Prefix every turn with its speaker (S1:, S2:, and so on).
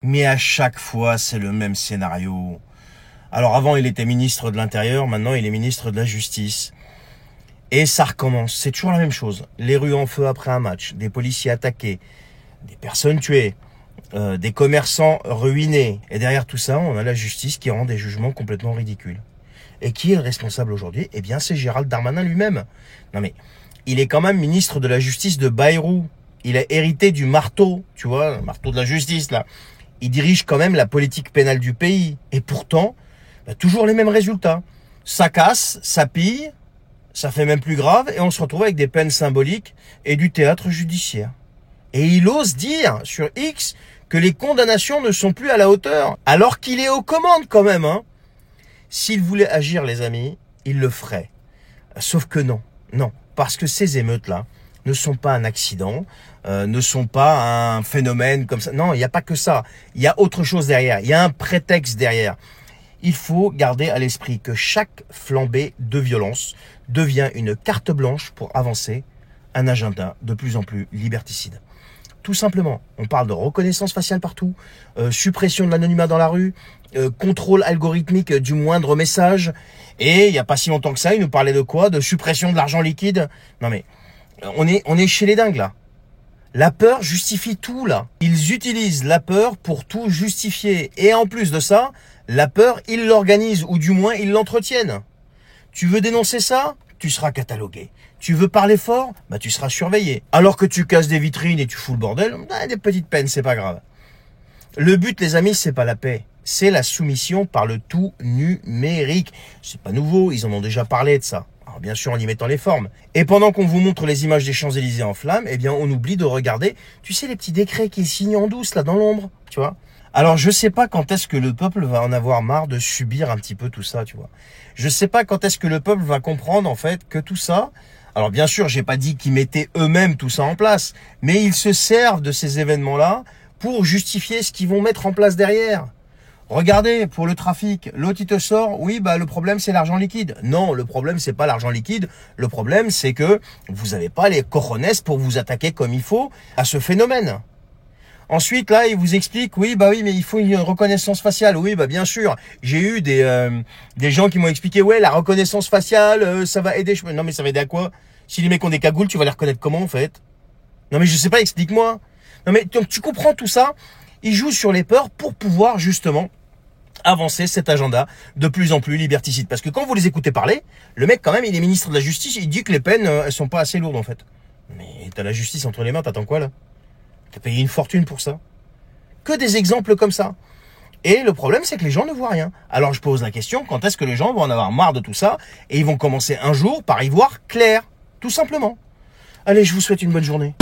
S1: Mais à chaque fois, c'est le même scénario. Alors avant, il était ministre de l'Intérieur, maintenant il est ministre de la Justice. Et ça recommence, c'est toujours la même chose. Les rues en feu après un match, des policiers attaqués, des personnes tuées, des commerçants ruinés. Et derrière tout ça, on a la justice qui rend des jugements complètement ridicules. Et qui est le responsable aujourd'hui? Eh bien, c'est Gérald Darmanin lui-même. Non mais, il est quand même ministre de la Justice de Bayrou. Il a hérité du marteau, tu vois, le marteau de la justice, là. Il dirige quand même la politique pénale du pays. Et pourtant, toujours les mêmes résultats. Ça casse, ça pille, ça fait même plus grave, et on se retrouve avec des peines symboliques et du théâtre judiciaire. Et il ose dire sur X que les condamnations ne sont plus à la hauteur, alors qu'il est aux commandes quand même, hein. S'il voulait agir, les amis, il le ferait. Sauf que non, non, parce que ces émeutes-là ne sont pas un accident, ne sont pas un phénomène comme ça. Non, il n'y a pas que ça. Il y a autre chose derrière. Il y a un prétexte derrière. Il faut garder à l'esprit que chaque flambée de violence devient une carte blanche pour avancer un agenda de plus en plus liberticide. Tout simplement, on parle de reconnaissance faciale partout, suppression de l'anonymat dans la rue, contrôle algorithmique du moindre message. Et il n'y a pas si longtemps que ça, il nous parlait de quoi? De suppression de l'argent liquide. Non mais, on est chez les dingues là. La peur justifie tout là. Ils utilisent la peur pour tout justifier. Et en plus de ça, la peur, ils l'organisent ou du moins ils l'entretiennent. Tu veux dénoncer ça? Tu seras catalogué. Tu veux parler fort? Bah tu seras surveillé. Alors que tu casses des vitrines et tu fous le bordel, des petites peines, c'est pas grave. Le but, les amis, c'est pas la paix. C'est la soumission par le tout numérique. C'est pas nouveau, ils en ont déjà parlé de ça. Alors bien sûr en y mettant les formes. Et pendant qu'on vous montre les images des Champs-Élysées en flammes, eh bien on oublie de regarder, tu sais, les petits décrets qu'ils signent en douce là dans l'ombre, tu vois. Alors je sais pas quand est-ce que le peuple va en avoir marre de subir un petit peu tout ça, tu vois. Je sais pas quand est-ce que le peuple va comprendre en fait que tout ça. Alors bien sûr, j'ai pas dit qu'ils mettaient eux-mêmes tout ça en place, mais ils se servent de ces événements-là pour justifier ce qu'ils vont mettre en place derrière. Regardez, pour le trafic, l'autre il te sort, oui, bah le problème c'est l'argent liquide. Non, le problème c'est pas l'argent liquide, le problème c'est que vous avez pas les cojones pour vous attaquer comme il faut à ce phénomène. Ensuite, là, il vous explique, oui, bah oui, mais il faut une reconnaissance faciale. Oui, bah bien sûr. J'ai eu des gens qui m'ont expliqué, ouais, la reconnaissance faciale, ça va aider. Non, mais ça va aider à quoi? Si les mecs ont des cagoules, tu vas les reconnaître comment, en fait? Non, mais je sais pas, explique-moi. Non, mais donc, tu comprends tout ça? Ils jouent sur les peurs pour pouvoir, justement, avancer cet agenda de plus en plus liberticide. Parce que quand vous les écoutez parler, le mec, quand même, il est ministre de la Justice, il dit que les peines, elles sont pas assez lourdes, en fait. Mais t'as la justice entre les mains, t'attends quoi, là? T'as payé une fortune pour ça. Que des exemples comme ça. Et le problème, c'est que les gens ne voient rien. Alors je pose la question, quand est-ce que les gens vont en avoir marre de tout ça et ils vont commencer un jour par y voir clair, tout simplement. Allez, je vous souhaite une bonne journée.